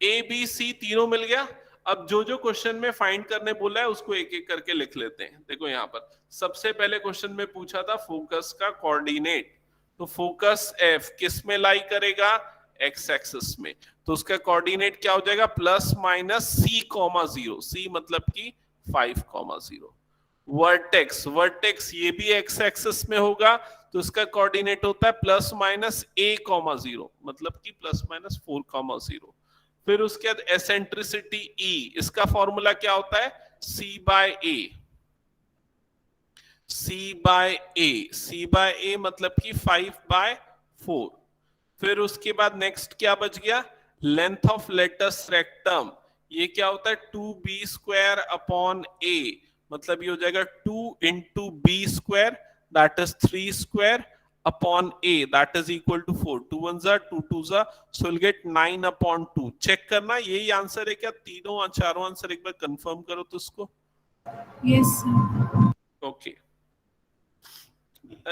a b c तीनों मिल गया. अब जो जो क्वेश्चन में फाइंड करने बोला है उसको एक एक करके लिख लेते हैं. देखो यहां पर सबसे पहले क्वेश्चन में पूछा था फोकस का कोऑर्डिनेट. तो फोकस F किस में लाई करेगा? एक्स एक्सिस में. तो उसका कोऑर्डिनेट क्या हो जाएगा, plus minus c comma 0, c मतलब कि 5 कॉमा 0। वर्टेक्स, वर्टेक्स ये भी एक्स एक्सिस में होगा, तो उसका कोऑर्डिनेट होता है प्लस माइनस a कॉमा 0, मतलब कि प्लस माइनस 4 कॉमा 0। फिर उसके बाद एसेंट्रिसिटी E, इसका फॉर्मूला क्या होता है, c by a, c by a मतलब कि 5/4। फिर उसके बाद नेक्स्ट क्या बच गया, लेंथ ऑफ लेटस रेक्टम, ये क्या होता है 2b² अपॉन a, मतलब ये हो जाएगा 2 into b² that is 3² upon a that is equal to 4, 2 1 जा 2 2 जा, so will get 9 upon 2। Check करना यही आंसर है क्या, तीनों और चारों आंसर एक बार कंफर्म करो तो उसको। Yes, sir. ओके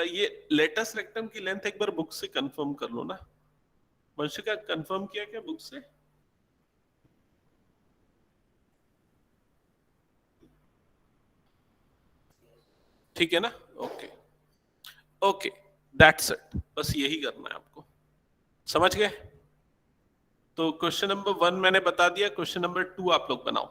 ये लेटस रेक्टम की लेंथ एक बार बुक से कंफर्म कर लो ना, वंशिका कंफर्म किया क्या बुक से? ठीक है ना, ओके ओके दैट्स इट, बस यही करना है आपको, समझ गए? तो क्वेश्चन नंबर 1 मैंने बता दिया, क्वेश्चन नंबर 2 आप लोग बनाओ।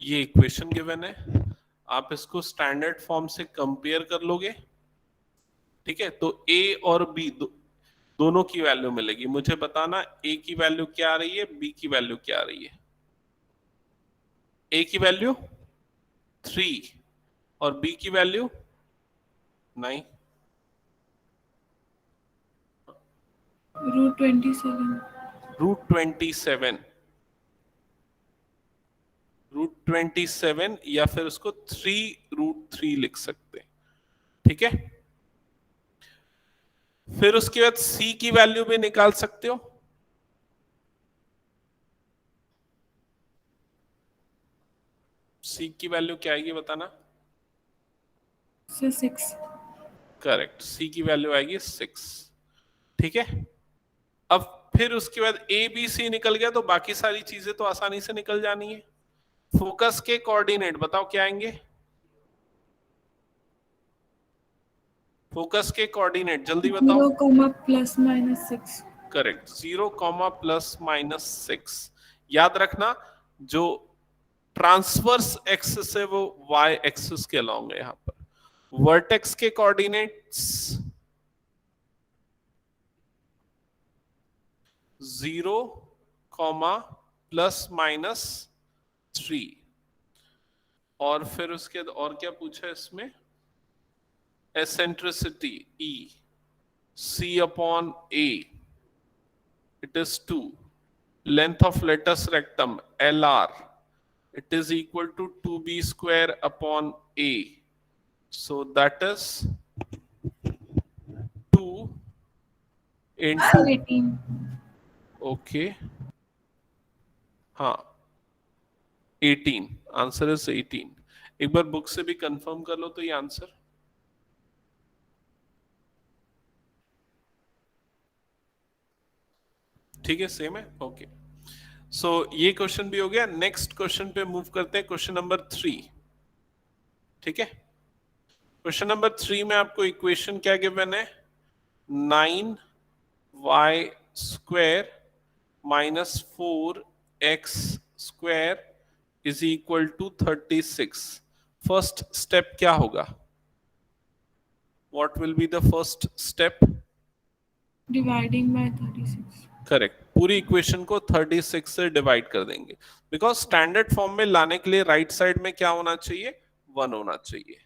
ये इक्वेशन गिवन है, आप इसको स्टैंडर्ड फॉर्म से कंपेयर कर लोगे, ठीक है? तो a और b दोनों की वैल्यू मिलेगी, मुझे बताना a की वैल्यू क्या आ रही है, b की वैल्यू क्या आ रही है। a की वैल्यू 3 और b की वैल्यू 9, √27. √27, √27 या फिर उसको 3√3 लिख सकते हैं, ठीक है? फिर उसके बाद c की वैल्यू भी निकाल सकते हो, c की वैल्यू क्या आएगी बताना। So 6. करेक्ट, c की वैल्यू आएगी 6, ठीक है? अब फिर उसके बाद a b c निकल गया, तो बाकी सारी चीजें तो आसानी से निकल जानी है। फोकस के कोऑर्डिनेट बताओ क्या आएंगे, फोकस के कोऑर्डिनेट जल्दी बताओ। 0, ±6. करेक्ट, 0, ±6। याद रखना जो ट्रांसवर्स एक्सिस है वो y एक्सिस के अलॉन्ग है। यहाँ पर वर्टेक्स के कोऑर्डिनेट्स 0, ±3, और फिर उसके बाद और क्या पूछा है इसमें, eccentricity E, c upon a, it is 2, length of latus rectum LR, it is equal to 2b² upon a, so that is 2 into 18. okay, हाँ 18, आंसर इज 18। एक बार बुक से भी कंफर्म कर लो तो ये आंसर, ठीक है, सेम है, ओके। सो ये क्वेश्चन भी हो गया। नेक्स्ट क्वेश्चन पे मूव करते हैं, क्वेश्चन नंबर 3, ठीक है? क्वेश्चन नंबर 3 में आपको इक्वेशन क्या गिवन है, 9y² minus 4x² is equal to 36। First step क्या होगा, what will be the first step? Dividing by 36. Correct, पूरी इक्वेशन को 36 से डिवाइड कर देंगे, बिकॉज स्टैंडर्ड फॉर्म में लाने के लिए राइट साइड में क्या होना चाहिए, 1 होना चाहिए।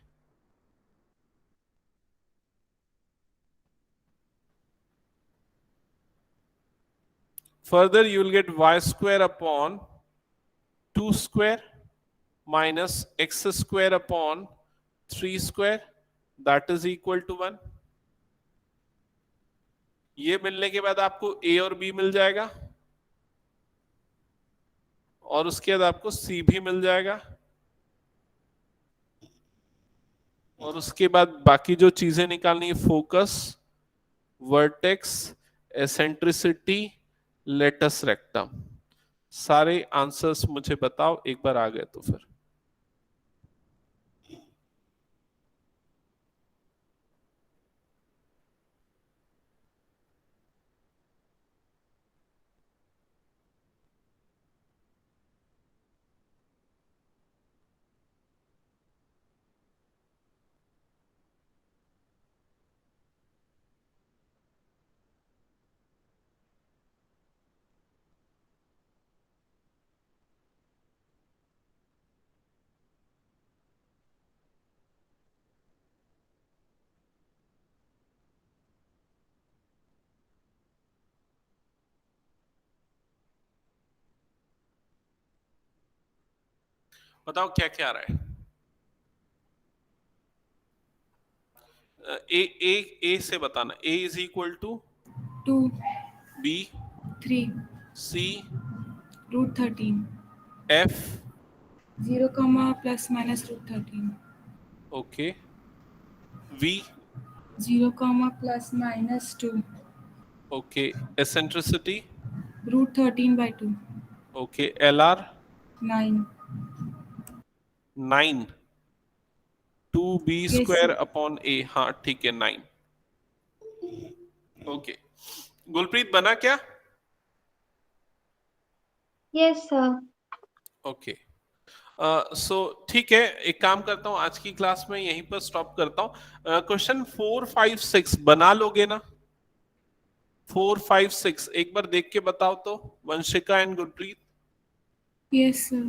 Further, you will get y square upon 2 square minus x square upon 3 square, that is equal to 1. ये मिलने के बाद आपको a और b मिल जाएगा और उसके बाद आपको c भी मिल जाएगा और उसके बाद बाकी जो चीजें निकालनी है, focus, vertex, eccentricity, latus rectum, सारे आंसर्स मुझे बताओ एक बार आ गए तो फिर। बताओ क्या क्या आ रहा है। ए से बताना। A is equal to 2, b, 3, c, root 13. F, 0 comma plus minus root 13. Okay, V, 0 comma plus minus 2. Okay, eccentricity, Root 13 by 2. Okay, L R 9. 9, 2b Yes, square sir. Upon a, हाँ ठीक है 9। ओके, गुलप्रीत बना क्या? Yes, sir. ओके, सो ठीक है, एक काम करता हूँ, आज की क्लास में यहीं पर स्टॉप करता हूँ। क्वेश्चन 4, 5, 6 बना लोगे ना? 4, 5, 6 एक बार देख के बताओ तो, Vanshika and Gurpreet. Yes, sir.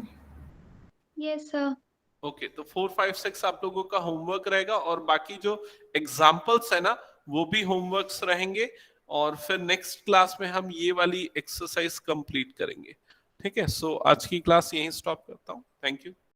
Yes, sir. Okay, तो 4, 5, 6 आप लोगों का होमवर्क रहेगा और बाकी जो एग्जाम्पल्स है ना वो भी होमवर्क्स रहेंगे और फिर नेक्स्ट क्लास में हम ये वाली एक्सरसाइज कंप्लीट करेंगे। ठीक है, सो आज की क्लास यहीं स्टॉप करता हूँ। Thank you.